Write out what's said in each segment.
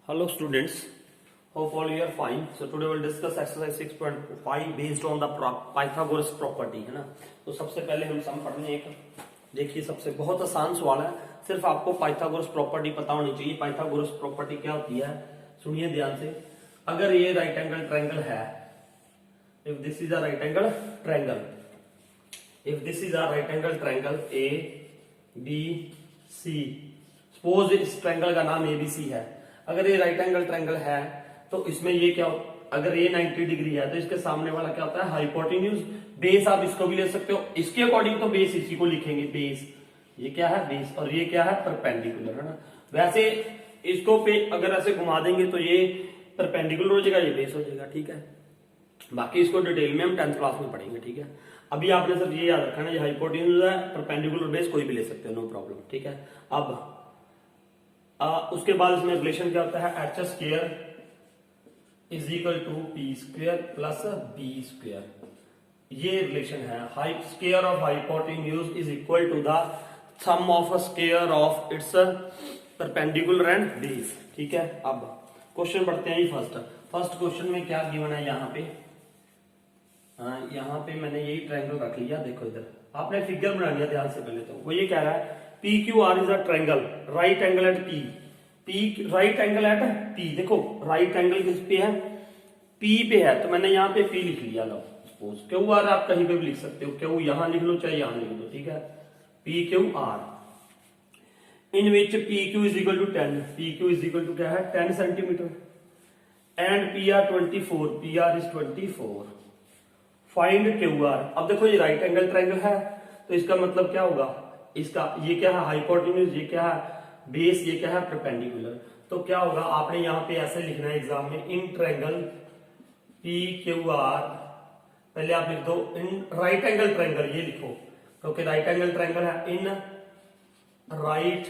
Hello students, hope all you are fine. So today we'll discuss exercise 6.5 based on the Pythagoras property है ना। तो सबसे पहले हम सम पढ़ने एक देखिए, सबसे बहुत आसान सवाल है, सिर्फ आपको पाइथागोरस प्रॉपर्टी पता होनी चाहिए। पाइथागोरस प्रॉपर्टी क्या होती है, सुनिए ध्यान से। अगर ये राइट एंगल ट्रायंगल है, if this is a right angle triangle, if this is a right angle triangle A B C, suppose इस ट्रायंगल का नाम एबीसी है। अगर ये राइट एंगल ट्रायंगल है तो इसमें ये क्या, अगर ये 90 डिग्री है तो इसके सामने वाला क्या होता है, हाइपोटेन्यूज। बेस आप इसको भी ले सकते हो, इसके अकॉर्डिंग तो बेस इसी को लिखेंगे, बेस ये क्या है बेस, और ये क्या है परपेंडिकुलर, है ना। वैसे इसको पे अगर ऐसे घुमा देंगे तो ये परपेंडिकुलर हो जाएगा, ये बेस हो जाएगा, ठीक है। बाकी इसको डिटेल में हम 10th क्लास में पढ़ेंगे, ठीक है। अभी आपने सिर्फ ये याद रखना है, ये हाइपोटेन्यूज है, परपेंडिकुलर बेस कोई भी ले सकते हो, नो प्रॉब्लम, ठीक है। अब उसके बाद इसमें रिलेशन क्या होता है, H square is equal to P square plus B square, ये रिलेशन है। Height square of hypotenuse is equal to the sum of square of its perpendicular and base, ठीक है। अब क्वेश्चन पढ़ते हैं। फर्स्ट क्वेश्चन में क्या गिवन है यहाँ पे, यहाँ पे मैंने यही ट्रायंगल रख लिया। देखो इधर आपने फिगर बना लिया ध्यान से। पहले तो वो ये कह रहा है P Q R is a triangle, right angle at P, P right angle at P. देखो राइट एंगल किस पे है, पी पे है, तो मैंने यहाँ पे पी लिख लिया। लो सपोज क्यू आर आप कहीं पे भी लिख सकते हो, क्यू यहां लिख लो चाहे यहां लिख लो, ठीक है। P Q R in which P Q is equal to 10, P Q is equal to क्या है 10 centimetre, and P R 24, P R is 24। Find Q R. अब देखो ये राइट एंगल ट्रायंगल है तो इसका मतलब क्या होगा, इसका ये क्या है हाइपोटेन्यूज, ये क्या है बेस, ये क्या है परपेंडिकुलर। तो क्या होगा, आपने यहाँ पे ऐसे लिखना है एग्जाम में, in triangle P Q are, पहले आप लिख दो इन राइट एंगल ट्रायंगल, ये लिखो क्योंकि राइट एंगल ट्रायंगल है। In right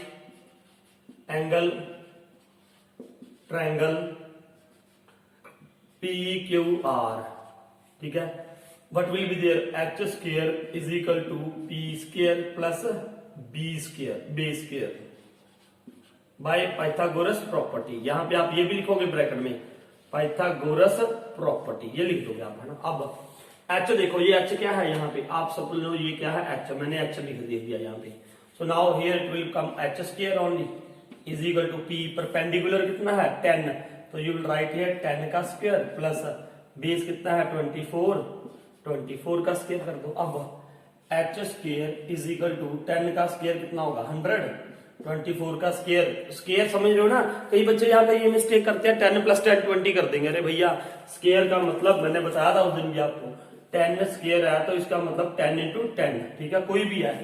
angle triangle P Q are, ठीक है। What will be there, h square is equal to p square plus b square, b square by Pythagoras property। यहां पे आप ये भी लिखोगे ब्रैकेट में Pythagoras property, ये लिख दोगे आप, है ना। अब h देखो, ये h क्या है यहाँ पे, आप सब लो ये क्या है h, मैंने h लिख दिया यहाँ पे। So now here it will come h square only is equal to p, perpendicular कितना है 10, तो यू विल राइट हियर 10 का स्क्वायर प्लस बेस कितना है 24 का स्क्वायर कर दो। अब H square is equal to 10 का स्क्वायर कितना होगा 100, 24 का स्क्वायर, स्क्वायर समझ रहे हो ना। कई बच्चे यहाँ पे ये मिस्टेक करते हैं, 10 प्लस 10 20 कर देंगे। अरे भैया स्क्वायर का मतलब मैंने बताया था उस दिन भी आपको, 10 स्क्वायर है तो इसका मतलब 10 इंटू 10, ठीक है, कोई भी है।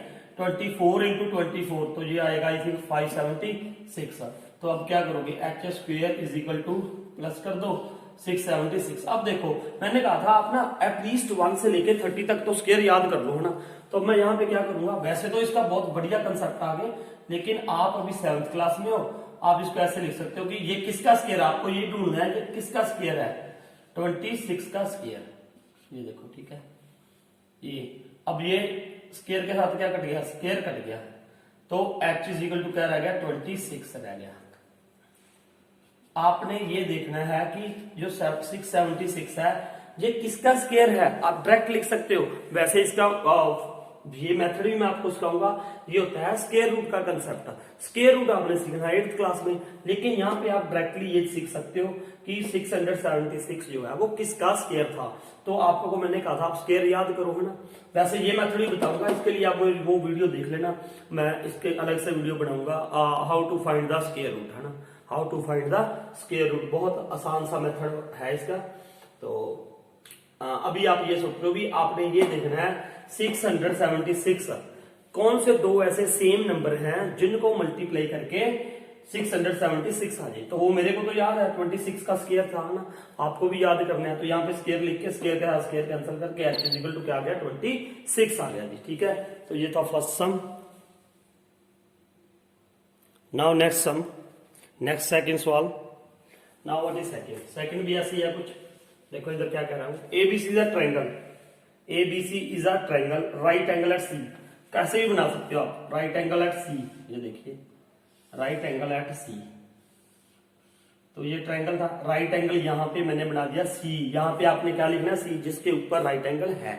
24 इंटू 24 तो ये आएगा आई थिंक 576। तो अब क्या करोगे, H square is equal two plus कर दो 676। अब देखो मैंने कहा था आप ना एटलीस्ट 1 से लेके 30 तक तो स्क्वायर याद कर लो, है ना। तो मैं यहाँ पे क्या करूंगा, वैसे तो इसका बहुत बढ़िया कंसेप्ट आ गए, लेकिन आप अभी 7th क्लास में हो, आप इसको ऐसे लिख सकते हो कि ये किसका स्क्वायर, आपको ये ढूंढना है कि किसका स्क्वायर है, 26 का स्क्वायर, ये देखो, ठीक है। ये अब ये स्क्वायर के साथ क्या कट गया, स्क्वायर कट गया, तो h इज इक्वल टू क्या रह गया 26 रह गया। आपने ये देखना है कि जो 676 है ये किसका स्क्वायर है, आप डायरेक्ट लिख सकते हो। वैसे इसका ये मेथड भी मैं आपको सिखाऊंगा, ये होता है स्क्वायर रूट का कंसेप्ट। स्क्वायर रूट आपने सीखना है 8th क्लास में, लेकिन यहाँ पे आप डायरेक्टली ये सीख सकते हो कि 676 जो है वो किसका स्क्वायर था। तो आपको मैंने कहा था आप स्क्वायर याद करो, है ना। वैसे ये मेथड भी बताऊंगा, इसके लिए आप वो वीडियो देख लेना, मैं इसके अलग से वीडियो बनाऊंगा, how to find the square root, है ना, how to find the square root. बहुत आसान सा मेथड है इसका। तो अभी आप ये सोच लो भी, आपने ये देखना है 676 कौन से दो ऐसे सेम नंबर हैं जिनको मल्टीप्लाई करके 676 आ जाए। तो वो मेरे को तो याद है 26 का स्क्वायर था ना, आपको भी याद करना है। तो यहाँ पे स्क्वायर लिख के स्क्वायर का स्क्वायर कैंसिल करके h इज इक्वल टू क्या आ गया 26 आ गया जी, ठीक है। तो ये था first sum. Now next sum, next second सवाल। Now what is second, second भी ऐसी है कुछ। देखो इधर क्या कह रहा हूं, ABC is a triangle, ABC is a triangle right angle at C. कैसे भी बना सकते हो आप, राइट एंगल एट सी, ये देखिए राइट एंगल एट सी। तो ये ट्रायंगल था, राइट एंगल यहाँ पे मैंने बना दिया सी, यहाँ पे आपने क्या लिखना है सी, जिसके ऊपर राइट एंगल है।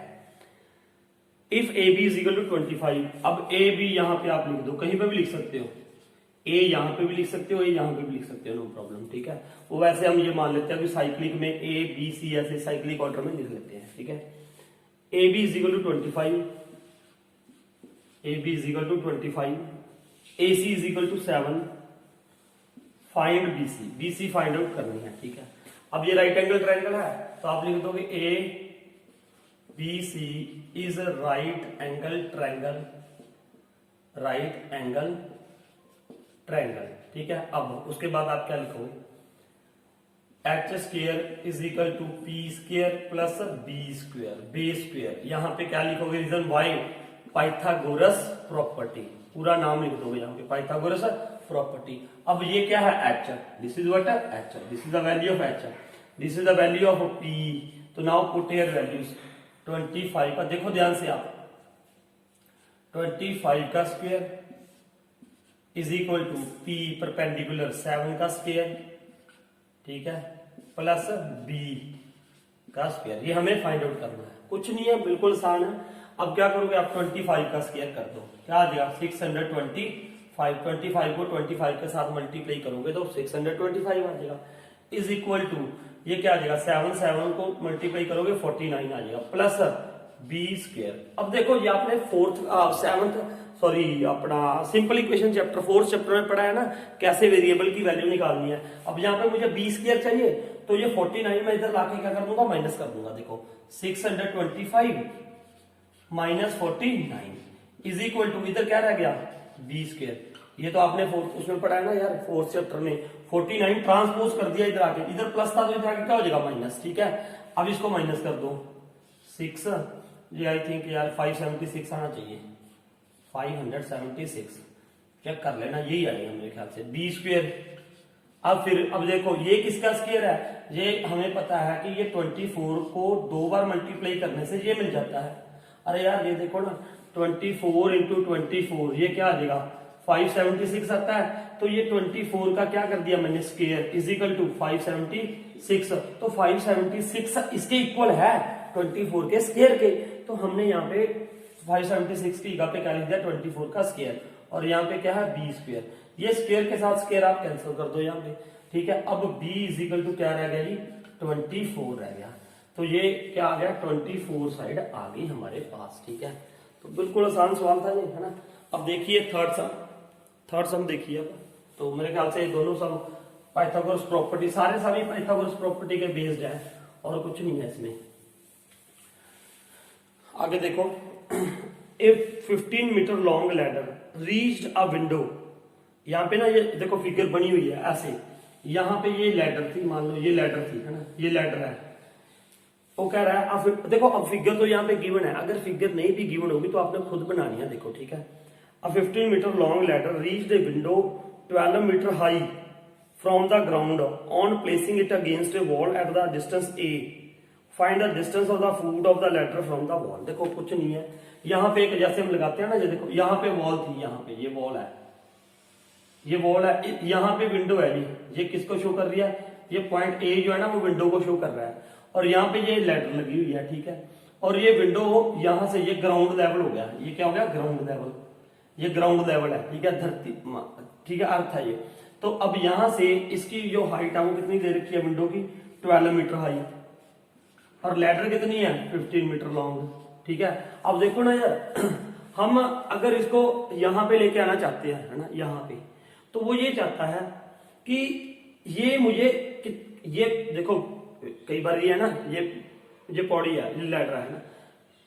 If A B is equal to 25, अब ए बी यहाँ पे आप लिख दो, कहीं पे भी लिख सकते हो, ए यहाँ पे भी लिख सकते हो, ए यहाँ पे भी लिख सकते हो, नो प्रॉब्लम, ठीक है। वो वैसे हम ये मान लेते हैं कि साइक्लिक में ए बी सी ऐसे साइक्लिक ऑर्डर में लिख लेते हैं, ठीक है। A B is equal to 25, A B is equal to 25, A C is equal to 7, find B C, B C find out करनी है, ठीक है। अब ये राइट एंगल ट्रायंगल है तो आप लिख दोगे A B C is right angle triangle, right angle triangle, ठीक है। अब उसके बाद आप क्या लिखोगे, H square is equal to P square plus B square, B square, यहाँ पे क्या लिखोगे, रीजन वाई, पाइथागोरस प्रॉपर्टी, पूरा नाम लिख दोगे यहाँ पे, पाइथागोरस प्रॉपर्टी। अब ये क्या है H, this is what H, this is the value of H, this is the value of P. तो नाउ पुट हियर वैल्यूज, 25 का देखो ध्यान से आप, 25 का square is equal to P perpendicular 7 का स्क्वायर, ठीक है, प्लस बी का स्क्वायर, ये हमें फाइंड आउट करना है, कुछ नहीं है, बिल्कुल आसान है। अब क्या करोगे आप, 25 का स्क्वायर कर दो, क्या आ जाएगा 625, 25 को 25 के साथ मल्टीप्लाई करोगे तो 625 आ जाएगा, इज इक्वल टू ये क्या आ जाएगा, 7 को मल्टीप्लाई करोगे 49 आ जाएगा, प्लस बी स्क्वायर। अब देखो ये आपने अपना सिंपल इक्वेशन चैप्टर 4 चैप्टर में पढ़ा है ना, कैसे वेरिएबल की वैल्यू निकालनी है। अब यहाँ पे मुझे बी स्क्वायर चाहिए तो ये 49 में इधर लाके क्या कर दूंगा, माइनस कर दूंगा, देखो 625 माइनस 49 इज इक्वल टू, इधर क्या रह गया बी स्क्वायर, ये तो आपने उसमें पढ़ा है ना यार 4th चैप्टर में, 49 ट्रांसपोज कर दिया इधर आके, इधर प्लस था तो इधर आके क्या हो जाएगा माइनस, ठीक है। अब इसको माइनस कर दो, 6, ये आई थिंक यार 576 आना चाहिए, 576 चेक कर लेना, यही आएगा मेरे ख्याल से बी स्क्वायर। अब देखो ये किसका स्क्वायर है, ये हमें पता है कि ये 24 को 2 बार मल्टीप्लाई करने से ये मिल जाता है। अरे यार ये देखो ना 24 इंटू 24, ये क्या आ जाएगा 576 आता है, तो ये 24 का क्या कर दिया मैंने स्क्वायर इज इक्वल टू 576, तो 576 इसके इक्वल है 24 के स्क्वायर के, तो हमने यहाँ पे 576 की जगह पे क्या लिख दिया 24 का स्क्वायर, और यहाँ पे क्या है बी स्क्वायर, ये स्क्वायर के साथ स्क्वायर आप कैंसिल कर दो यहाँ पे, ठीक है। अब b इज इक्वल टू क्या रह गया जी 24 रह गया, तो ये क्या आ गया 24 साइड आ गई हमारे पास, ठीक है। तो बिल्कुल आसान सवाल था ये, है ना। अब देखिए थर्ड सम देखिए। अब तो मेरे ख्याल से दोनों सम पाइथागोरस प्रॉपर्टी, सारे सभी पाइथागोरस प्रॉपर्टी के बेस्ड है और कुछ नहीं है इसमें। आगे देखो, a 15 metre long ladder reached a window, यहाँ पे ना ये देखो फिगर बनी हुई है ऐसे, यहाँ पे ये लैडर थी, मान लो ये लैडर थी, है ना, ये लैडर है, वो कह रहा है अब देखो, अब फिगर तो यहाँ पे गिवन है, अगर फिगर नहीं भी गिवन होगी तो आपने खुद बनानी है, देखो ठीक है। A 15 meter long ladder reached a window 12 meter high from the ground on placing it against a wall at the distance A. Find the distance of the foot of the ladder from the wall. देखो कुछ नहीं है, यहाँ पे एक जैसे हम लगाते हैं ना, ये देखो यहाँ पे वॉल थी, यहाँ पे ये वॉल है, ये वॉल है, यहाँ पे विंडो है जी, ये किसको शो कर रही है, ये पॉइंट ए जो है ना वो विंडो को शो कर रहा है, और यहाँ पे ये लैडर लगी हुई है, ठीक है। और ये विंडो यहाँ से ये ग्राउंड लेवल हो गया, ये क्या हो गया ग्राउंड लेवल, ये ग्राउंड लेवल है, ठीक है, धरती, ठीक है, अर्थ है ये। तो अब यहां से इसकी जो हाइट है वो कितनी दे रखी है विंडो की 12 मीटर हाइट, और लैडर कितनी है 15 मीटर लॉन्ग, ठीक है। अब देखो ना यार, हम अगर इसको यहां पे लेके आना चाहते हैं, है ना, यहाँ पे, तो वो ये चाहता है कि ये मुझे ये देखो कई बार ये है ना, ये पौड़ी है, ये लैडर है ना,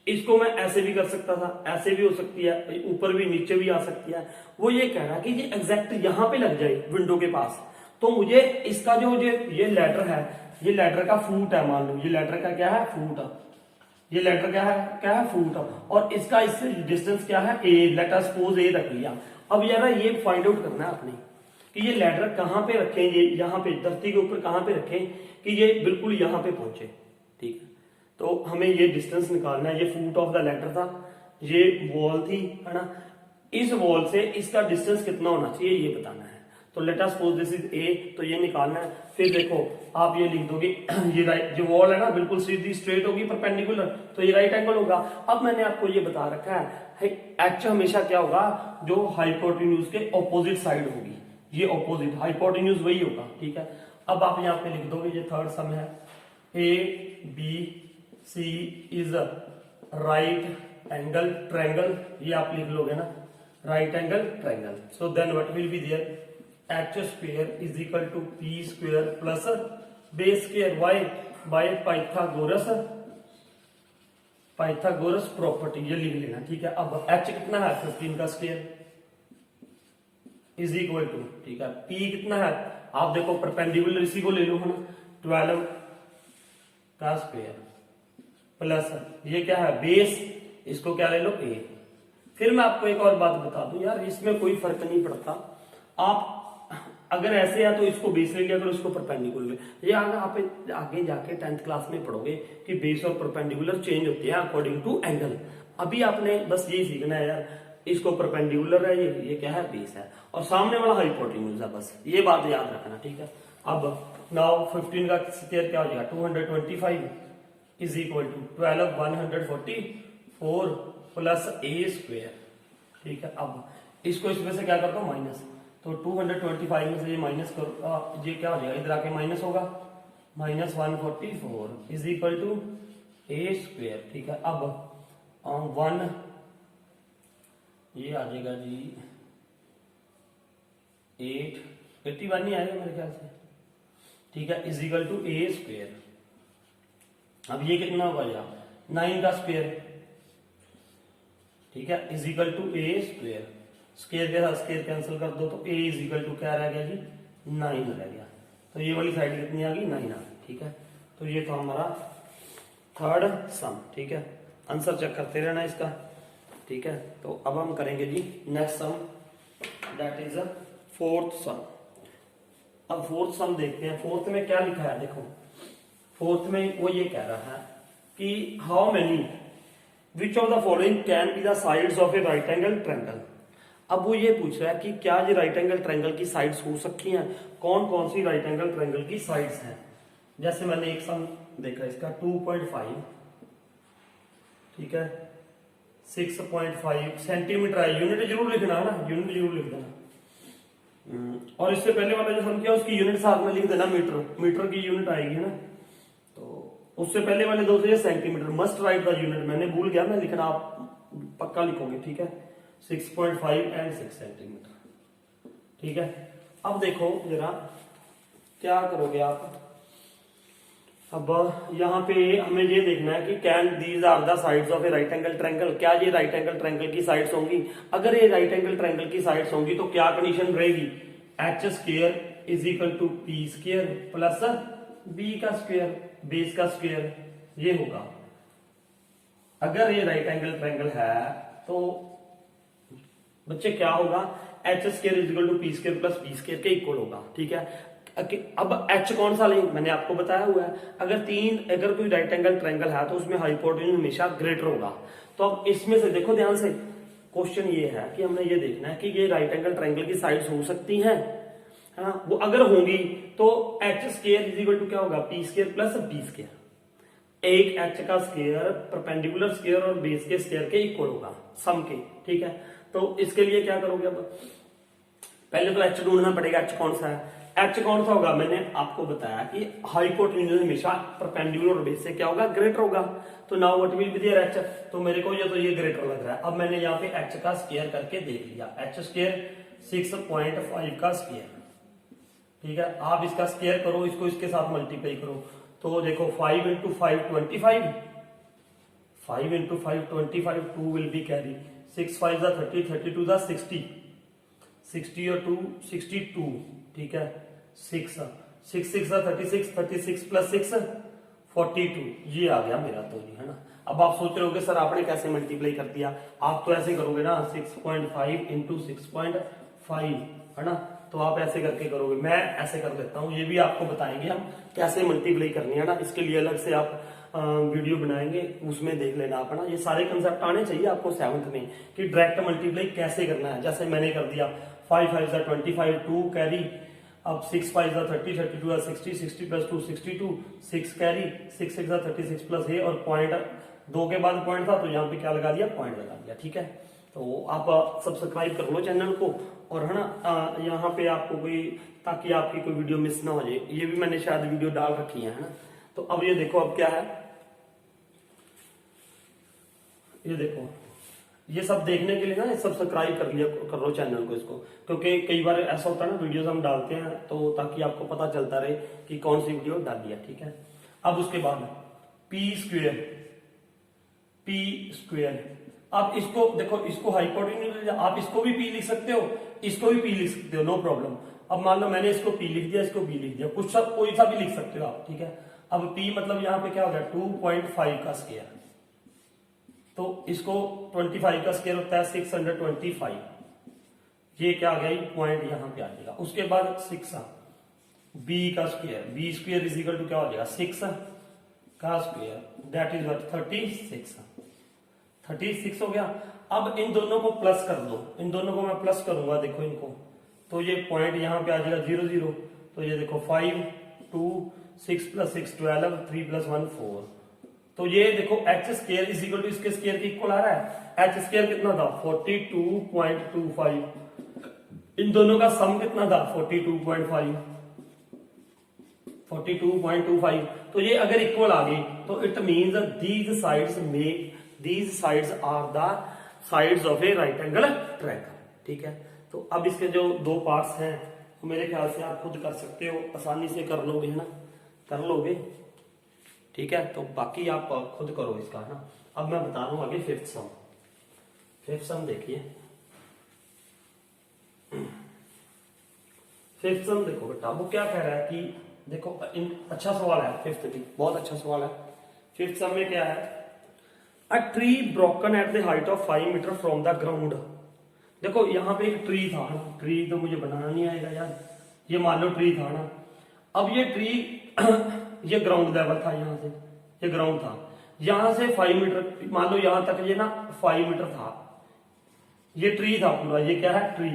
इसको मैं ऐसे भी कर सकता था, ऐसे भी हो सकती है, ऊपर भी नीचे भी आ सकती है। वो ये कह रहा है कि ये एग्जैक्ट यहाँ पे लग जाए विंडो के पास, तो मुझे इसका जो ये लैडर है, ये लैडर का फूट है, मान लो ये लैडर का क्या है फूट, ये लैडर क्या है फूट, और इसका इससे डिस्टेंस क्या है ए, लेट अस सपोज ए रख लिया। अब यार ये फाइंड आउट करना है आपने कि ये लैडर कहाँ पे रखें, ये यहाँ पे धरती के ऊपर कहाँ पे रखें कि ये बिल्कुल यहाँ पे पहुंचे, ठीक है। तो हमें ये डिस्टेंस निकालना है, ये फुट ऑफ द लैडर था, ये वॉल थी, है ना, इस वॉल से इसका डिस्टेंस कितना होना चाहिए ये बताना है। तो let us suppose this is a, तो ये निकालना है। फिर देखो आप ये लिख दोगे ये राइट, जो वॉल है ना बिल्कुल सीधी स्ट्रेट होगी परपेंडिकुलर, तो ये राइट एंगल होगा। अब मैंने आपको ये बता रखा है एच हमेशा क्या होगा, जो हाइपोटेन्यूज के ऑपोजिट साइड होगी, ये ऑपोजिट हाइपोटेन्यूज वही होगा, ठीक है। अब आप यहाँ पे लिख दोगे, ये थर्ड सम है, A B C is right angle triangle, ये आप लिख लोगे ना, right angle triangle. So then what will be there, H square is equal to P square plus base square why by Pythagoras property, ये लिख लेना, ठीक है। अब एच कितना है 15 का स्क्वायर इज इक्वल टू, ठीक है, पी कितना है, आप देखो परपेंडिकुलर इसी को ले लो है ना, 12 का स्क्वायर प्लस ये क्या है बेस, इसको क्या ले लो ए। फिर मैं आपको एक और बात बता दूं यार, इसमें कोई फर्क नहीं पड़ता, आप अगर ऐसे है तो इसको बेस ले लिया करो, इसको परपेंडिकुलर, ये आप आगे जाके 10th क्लास में पढ़ोगे कि बेस और परपेंडिकुलर चेंज होते हैं अकॉर्डिंग टू एंगल। अभी आपने बस ये सीखना है यार, इसको परपेंडिकुलर है, ये क्या है बेस है, और सामने वाला हाइपोटेन्यूज है, बस ये बात याद रखना, ठीक है। अब नाउ 15 का स्क्वायर क्या हो जाएगा 225 is equal to 12 144 plus A square, ठीक है। अब इसको इसमें से क्या करता हूँ माइनस, तो 225 में से ये माइनस करो, ये क्या हो जाएगा, इधर आके माइनस होगा, minus 144 is equal to A square, ठीक है। अब 1 ये आ जाएगा जी 81 नहीं आएगा मेरे ख्याल से, ठीक है, is equal to A square. अब ये कितना होगा यार 9 का स्क्वायर, ठीक है, is equal to A square, square के साथ स्क्वायर कैंसिल कर दो, तो ए इज इक्वल टू क्या रह गया जी 9 रह गया, तो ये वाली साइड कितनी आ गई 9 आ गई, ठीक है। तो ये तो हमारा थर्ड सम, ठीक है, आंसर चेक करते रहना इसका, ठीक है। तो अब हम करेंगे जी next sum, that is a fourth sum. अब फोर्थ सम देखते हैं, फोर्थ में क्या लिखा है, देखो फोर्थ में वो ये कह रहा है कि how many which of the following can be the sides of a right angle triangle. अब वो ये पूछ रहा है कि क्या ये राइट एंगल ट्रायंगल की साइड्स हो सकती हैं, कौन कौन सी राइट एंगल ट्रायंगल की साइड्स हैं। जैसे मैंने एक सम देखा इसका 2.5, ठीक है, 6.5 सेंटीमीटर है, यूनिट जरूर लिखना है ना, यूनिट जरूर लिख देना। और इससे पहले वाला जो सम किया उसकी यूनिट साथ में लिख देना, मीटर की यूनिट आएगी ना, तो उससे पहले वाले दो से centimetre, must write the unit, मैंने भूल गया मैं लिखना, आप पक्का लिखोगे, ठीक है, 6.5 एंड 6 सेंटीमीटर, ठीक है। अब देखो जरा क्या करोगे आप, अब यहाँ पे हमें ये देखना है कि can these are the sides of a right angle triangle, क्या ये राइट एंगल ट्रायंगल की साइड्स होंगी। अगर ये राइट एंगल ट्रायंगल की साइड्स होंगी तो क्या कंडीशन रहेगी, H square is equal to P square plus B का स्क्वायर बेस का स्क्वायर, ये होगा। अगर ये राइट एंगल ट्रायंगल है तो बच्चे क्या होगा, H square is equal to P square plus B square के इक्वल होगा, ठीक है। अब एच कौन सा लेंगे, मैंने आपको बताया हुआ है, अगर कोई राइट एंगल ट्रायंगल है तो उसमें हाइपोटेन्यूज हमेशा ग्रेटर होगा। तो अब इसमें से देखो ध्यान से, क्वेश्चन ये है कि हमने ये देखना है कि ये राइट एंगल ट्रायंगल की साइड्स हो सकती हैं, है ना, वो अगर होंगी तो H square is equal to क्या होगा, P square plus B square. एक एच का स्क्वायर परपेंडिकुलर स्क्वायर और बेस के स्क्वायर के इक्वल होगा सम के, ठीक है। तो इसके लिए क्या करोगे, अब पहले तो एच ढूंढना पड़ेगा, एच कौन सा है, एच कौन सा होगा, मैंने आपको बताया कि हाइपोटेन्यूज हमेशा परपेंडिकुलर और बेस से क्या होगा, ग्रेटर होगा। तो now what will be there H, तो मेरे को ये ग्रेटर लग रहा है। अब मैंने यहाँ पे एच का स्क्वायर करके देख लिया, एच स्क्वायर 6.5 का स्क्वायर, ठीक है। आप इसका स्क्वायर करो, इसको इसके साथ मल्टीप्लाई करो, तो देखो 5 into 5 25, 5 into 5 25, 2 will be carry, 6 5 the 30, 32 the 60, 60 और 2 62, ठीक है, 6 6 the 36, 36 plus 6 42, ये आ गया मेरा तो जी, है ना। अब आप सोच रहे होगे सर आपने कैसे मल्टीप्लाई कर दिया, आप तो ऐसे करोगे ना, 6.5 into 6.5, है ना, तो आप ऐसे करके करोगे, मैं ऐसे कर देता हूँ, ये भी आपको बताएंगे हम कैसे मल्टीप्लाई करनी है ना, इसके लिए अलग से आप वीडियो बनाएंगे, उसमें देख लेना आप, है ना। ये सारे कंसेप्ट आने चाहिए आपको 7th में कि डायरेक्ट मल्टीप्लाई कैसे करना है। जैसे मैंने कर दिया 5 5 जा 25, 2 कैरी, अब 6 5 जा 30, 32 जा 60, 60 प्लस 2 62, 6 कैरी, 6 6 जा 36 प्लस ए, और पॉइंट 2 के बाद पॉइंट था तो यहाँ पे क्या लगा दिया, पॉइंट लगा दिया। ठीक है, तो आप सब्सक्राइब कर लो चैनल को, और है ना यहाँ पे आपको कोई, ताकि आपकी कोई वीडियो मिस ना हो जाए, ये भी मैंने शायद वीडियो डाल रखी है ना। तो अब ये देखो, अब क्या है, ये देखो, ये सब देखने के लिए ना सब्सक्राइब कर लो चैनल को इसको, क्योंकि कई बार ऐसा होता है ना वीडियोस हम डालते हैं तो ताकि आपको पता चलता रहे कि कौन सी वीडियो डाली है। ठीक है, अब उसके बाद पी स्क्वेयर, आप इसको देखो, इसको हाइपोटेन्यूज, आप इसको भी पी लिख सकते हो, इसको भी पी लिख सकते हो, नो प्रॉब्लम। अब मान लो मैंने इसको पी लिख दिया, इसको बी लिख दिया, कुछ सब कोई सा भी लिख सकते हो आप। ठीक है, अब पी मतलब यहाँ पे क्या हो गया, 2.5 का स्क्वायर, तो इसको 25 का स्क्वायर होता है 625, ये क्या आ गया, पॉइंट यहाँ पे आ जाएगा। उसके बाद 6 बी का square, B square is equal to क्या हो जाएगा, 6 का स्क्वायर, दैट इज व्हाट 36 हो गया। अब इन दोनों को प्लस कर दो, इन दोनों को मैं प्लस करूंगा, देखो इनको, तो ये पॉइंट यहाँ पे आ जाएगा 0 0, तो ये देखो 5 2 6 प्लस 6 12, 3 प्लस 1 4, तो ये देखो H square is equal to इसके स्क्वायर के इक्वल आ रहा है। एच स्क्वायर कितना था, 42.25, इन दोनों का सम कितना था, 42.25, तो ये अगर इक्वल आ गई तो it means these sides are the sides of a right angle triangle. ठीक है, तो अब इसके जो दो पार्ट्स हैं तो मेरे ख्याल से आप खुद कर सकते हो, आसानी से कर लोगे, है ना, कर लोगे। ठीक है, तो बाकी आप खुद करो इसका, है ना। अब मैं बता रहा हूं आगे फिफ्थ सम देखिए, फिफ्थ सम देखो बेटा, वो क्या कह रहा है कि देखो, अच्छा सवाल है, फिफ्थ भी बहुत अच्छा सवाल है। फिफ्थ सम में क्या है, a tree broken at the height of 5 metre from the ground. देखो यहाँ पे एक ट्री था, ट्री तो मुझे बनाना नहीं आएगा यार, ये मान लो ट्री था ना, अब ये ट्री ये ग्राउंड लेवल था, यहाँ से ये ग्राउंड था, यहां से 5 मीटर, मान लो यहां तक ये ना 5 मीटर था, ये ट्री था पूरा, ये क्या है, tree,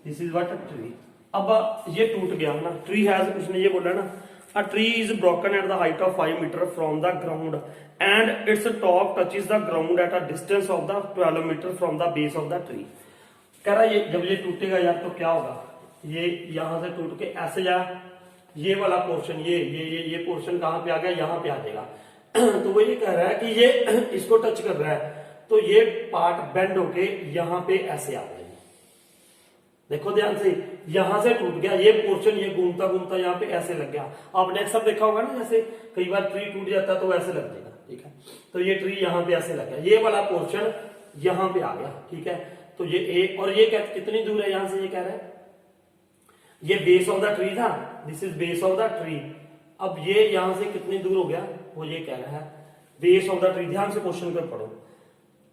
this is what a tree. अब ये टूट गया ना, ट्री हैज, उसने ये बोला ना, a tree is broken at the height of 5 metre from the ground and it's top touches the ground at a distance of the 12 metre from the base of the tree. कह रहा है ये जब ये टूटेगा यार तो क्या होगा, ये यहां से टूट के ऐसे जा, ये वाला पोर्शन, ये पोर्शन कहां पे आ गया, यहां पे आ जाएगा। तो वो ये कह रहा है कि ये इसको टच कर रहा है, तो ये पार्ट बेंड होके यहां पे ऐसे आ गया। देखो ध्यान से, यहां से टूट गया ये पोर्शन, ये घूमता घूमता यहाँ पे ऐसे लग गया। आपने अक्सर देखा होगा ना, जैसे कई बार ट्री टूट जाता है तो ऐसे लग जाएगा। ठीक है, तो ये ट्री यहाँ पे ऐसे लग गया, ये वाला पोर्शन यहाँ पे आ गया। ठीक है, तो ये ए, और ये कितनी दूर है यहां से, ये कह रहा है ये बेस ऑफ द ट्री था, this is base of the tree. अब ये यहां से कितनी दूर हो गया, वो ये कह रहा है बेस ऑफ द ट्री। ध्यान से क्वेश्चन को पढ़ो,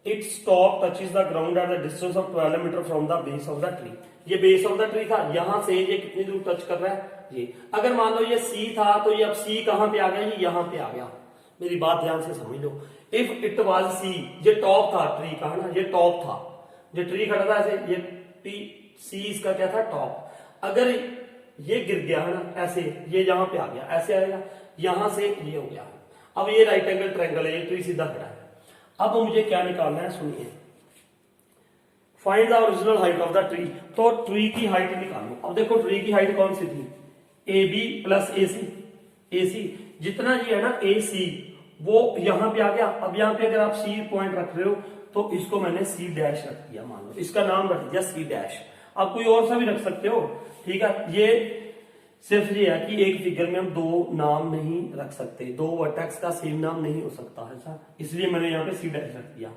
it's top touches the ground at the distance of 12 metre from the base of the tree. ये बेस ऑफ द ट्री था, यहां से ये कितनी दूर टच कर रहा है, ये। अगर मान लो ये सी था तो ये अब सी कहां पे आ गया, ये यहां पे आ गया। मेरी बात ध्यान से समझ लो, इफ इट वाज सी, ये टॉप था ट्री का, है ना, ये टॉप था, जो ट्री खड़ा था ऐसे, ये टी सी इसका क्या था, टॉप। अगर ये गिर गया है ना ऐसे, ये यहां पे आ गया, ऐसे आएगा, यहां से ये हो गया। अब ये राइट एंगल ट्रायंगल है, ये ट्री सीधा खड़ा है। अब मुझे क्या निकालना है, सुनिए, find the original height of the tree. तो ट्री की हाइट निकालो। अब देखो ट्री की हाइट कौन सी थी, ए बी प्लस ए सी, जितना ये है ना ए सी, वो यहां पे आ गया। अब यहां पे अगर आप सी पॉइंट रख रहे हो तो इसको मैंने सी डैश रख दिया, मान लो इसका नाम रख दिया सी डैश। आप कोई और सा भी रख सकते हो, ठीक है। ये सिर्फ ये है कि एक फिगर में हम दो नाम नहीं रख सकते, दो वर्टेक्स का सेम नाम नहीं हो सकता है ऐसा, इसलिए मैंने यहाँ पे सी डैश रख दिया।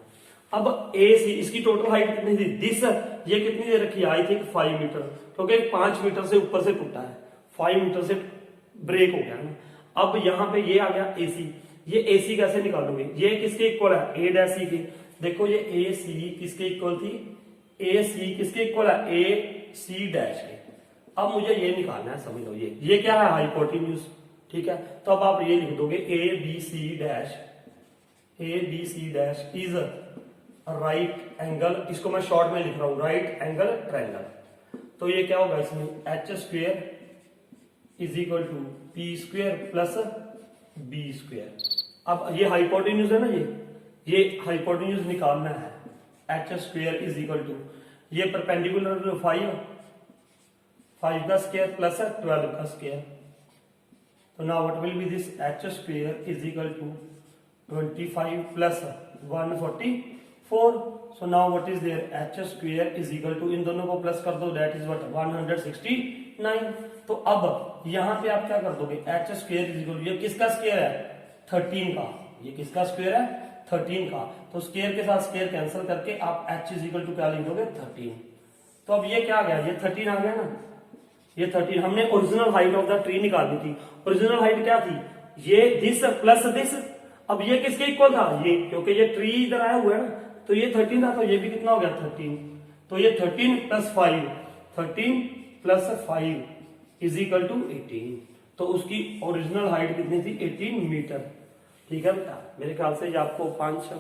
अब ए सी, इसकी टोटल हाइट कितनी थी, दिस, ये कितनी दे रखी है, आई थिंक 5 मीटर, क्योंकि 5 मीटर से ऊपर से टूटा है, 5 मीटर से ब्रेक हो गया ना। अब यहाँ पे ये आ गया ए सी, ये ए सी कैसे निकालोगे, ये किसके इक्वल है, ए डैश सी के। देखो ये ए सी किसके इक्वल थी, ए सी किसके इक्वल है, ए सी डैश के। अब मुझे ये निकालना है, समझ लो ये क्या है, हाइपोटेन्यूज। ठीक है, तो अब आप ये लिख दोगे A B C dash is right angle, इसको मैं शॉर्ट में लिख रहा हूं, राइट एंगल ट्रायंगल। तो ये क्या होगा इसमें H square is equal to P square plus B square. अब ये हाइपोटेन्यूज है ना, ये हाइपोटेन्यूज निकालना है। H square is equal to ये परपेंडिकुलर 5 का स्क्वायर प्लस 12 का स्क्वायर। तो now what will be this H square is equal to 25 plus 144। So now what is there H square is equal to, इन दोनों को plus कर दो, that is what 169। तो अब यहां पे आप क्या कर दोगे, H square is equal to ये किसका स्क्वायर है 13 का, ये किसका स्क्वायर है 13 का। तो स्क्वायर के साथ स्क्वायर कैंसिल करके आप एच इज इक्वल टू क्या लिख दोगे 13। तो अब ये क्या आ गया, ये 13 आ गया ना, ये 13। हमने original height of the tree निकालनी थी। ओरिजिनल हाइट क्या थी, ये दिस प्लस दिस। अब ये किसके इक्वल था, ये, क्योंकि ये ट्री इधर आया हुआ है ना, तो ये 13 था, तो ये भी कितना हो गया 13। तो ये 13 plus 5, 13 plus 5 is equal to 18। तो उसकी ओरिजिनल हाइट कितनी थी 18 मीटर। ठीक है बेटा, मेरे ख्याल से ये आपको 5,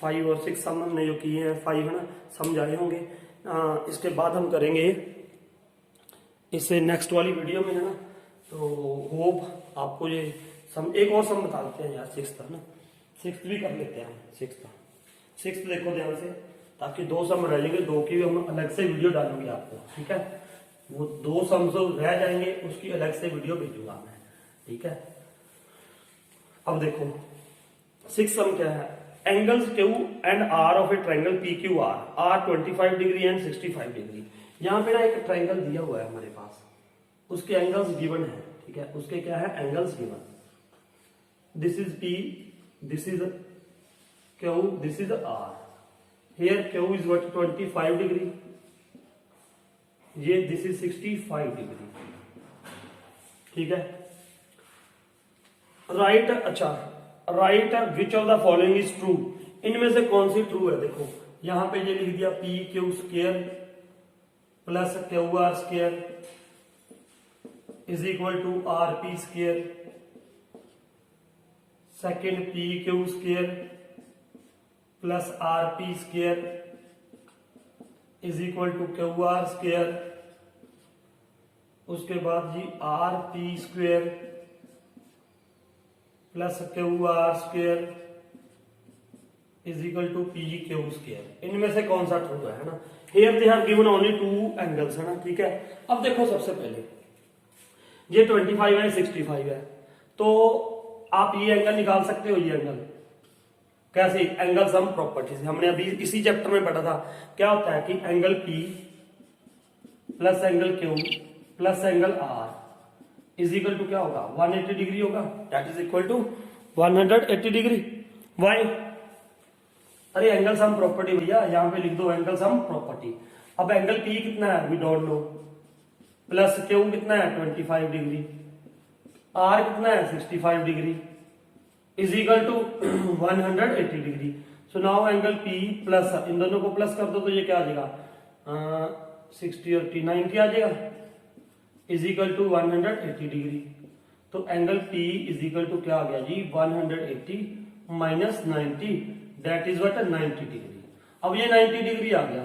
5 और 6 सम हमने जो किए हैं 5 है ना, समझ आए होंगे। इसके बाद हम करेंगे इससे नेक्स्ट वाली वीडियो में है ना। तो होप आपको ये सम, एक और सम बता देते हैं यार 6 है ना, 6 भी कर लेते हैं हम। 6 देखो ध्यान से, ताकि 2 सम रह जाएंगे, 2 की भी हम अलग से वीडियो डालूंगे आपको। ठीक है, वो 2 सम जो रह जाएंगे उसकी अलग से वीडियो भेजूंगा मैं। ठीक है, अब देखो 6 सम क्या है, angles Q and R of a triangle P Q R 25 degree and 65 degree. यहाँ पे ना एक ट्रायंगल दिया हुआ है हमारे पास, उसके एंगल्स गिवन है। ठीक है, उसके क्या है angles given. This is P, this is Q, this is R. Here Q is what 25 degree, ये दिस इज 65 डिग्री। ठीक है, राइट, अच्छा right which of the following is true, इनमें से कौन सी ट्रू है। देखो यहां पे ये लिख दिया P Q square plus Q R square is equal to R P square, second P Q square plus R P square is equal to Q R square. उसके बाद जी R P square plus Q R square is equal to P Q square. इनमें से कौन सा true है ना। Here they have given only 2 angles है ना। ठीक है, अब देखो सबसे पहले ये 25 है 65 है, तो आप ये एंगल निकाल सकते हो। ये एंगल कैसे, एंगल सम प्रॉपर्टी से हमने अभी इसी चैप्टर में पढ़ा था। क्या होता है कि angle P plus angle Q plus angle R is equal to क्या होगा 180 डिग्री होगा, that is equal to 180 degree. Why, अरे एंगल सम प्रॉपर्टी भैया, यहां पे लिख दो एंगल सम प्रॉपर्टी। अब एंगल P कितना है we don't know, plus Q कितना है 25 डिग्री, R कितना है 65 degree is equal to 180 degree. So now angle P plus, इन दोनों को प्लस कर दो तो ये क्या आ जाएगा 60 और 90 आ जाएगा इज इक्वल टू 180 डिग्री। तो angle P is equal to क्या आ गया जी 180 minus 90, that is what 90 degree. अब ये 90 डिग्री आ गया,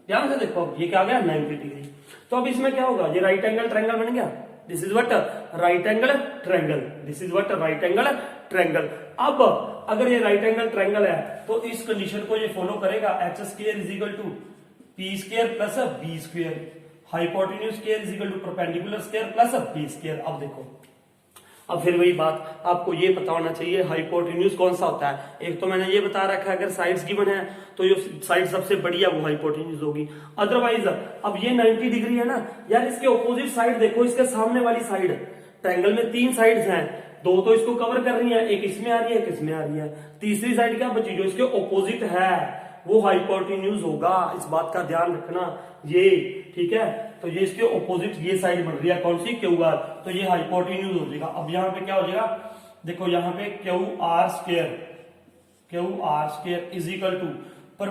ध्यान से देखो, अब ये क्या आ गया 90 डिग्री। तो अब इसमें क्या होगा, ये राइट एंगल ट्रायंगल बन गया। This is what right angle triangle, this is what right angle triangle. अब अगर ये राइट एंगल ट्रायंगल है तो इस कंडीशन को ये फॉलो करेगा, H square is equal to P square plus B square, hypotenuse square is equal to perpendicular square plus B square. अब देखो, अब फिर वही बात आपको ये पता होना चाहिए हाइपोटेन्यूज कौन सा होता है। एक तो मैंने ये बता रखा है अगर साइड्स गिवन है तो जो साइड सबसे बड़ी है वो हाइपोटेन्यूज होगी। अदरवाइज अब ये 90 डिग्री है ना यार, इसके ऑपोजिट साइड देखो, इसके सामने वाली साइड, ट्रायंगल में 3 साइड्स हैं, 2 तो इसको कवर कर रही है, एक इसमें आ रही है, एक इसमें आ रही है, तीसरी साइड क्या बची जो इसके ऑपोजिट है वो हाइपोटेन्यूज होगा। इस बात का ध्यान रखना ये, ठीक है। तो ये इसके ऑपोजिट ये साइड बन रही है कौन सी क्यू आर, तो ये हाइपोटेन्यूज हो जाएगा। अब यहाँ पे क्या हो जाएगा, देखो यहाँ पे Q R square is equal to पर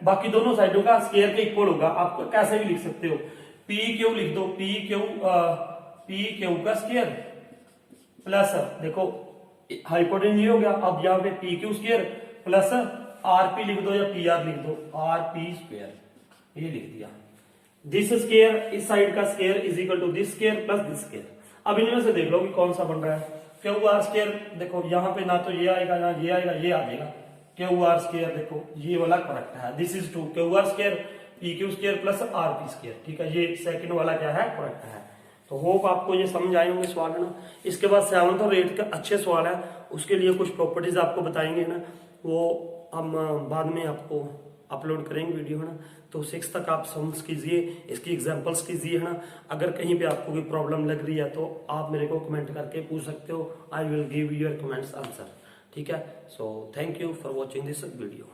बाकी दोनों साइडों का स्क्वायर के इक्वल होगा। आप कैसे भी लिख सकते हो, पी क्यू लिख दो, पी क्यू का स्क्वायर प्लस, देखो हाइपोटेन्यूज हो गया। अब यहाँ पे P Q square plus R P लिख दो या पी आर लिख दो, आर पी स्क्वायर, ये लिख दिया। दिस स्क्वायर इस साइड का square is equal to this square plus this square. अब इनमें से देख लो कि कौन सा बन रहा है। क्यू आर स्क्वायर देखो यहाँ पे ना तो ये आएगा ना ये आएगा, ये आ जाएगा। क्यू आर स्क्वायर देखो ये वाला करेक्ट है, this is to Q R square P Q square plus R P square, ठीक है, ये सेकंड वाला क्या है, करेक्ट है। तो होप आपको ये समझ आए होंगे सवाल, है ना। इसके बाद 7th और 8th का अच्छे सवाल है, उसके लिए कुछ प्रॉपर्टीज आपको बताएंगे ना, वो हम बाद में आपको अपलोड करेंगे वीडियो, है ना। तो 6 तक आप समझ कीजिए, इसकी एग्जांपल्स कीजिए, है ना। अगर कहीं पे आपको कोई प्रॉब्लम लग रही है तो आप मेरे को कमेंट करके पूछ सकते हो, I will give your comments answer, ठीक है। So thank you for watching this video.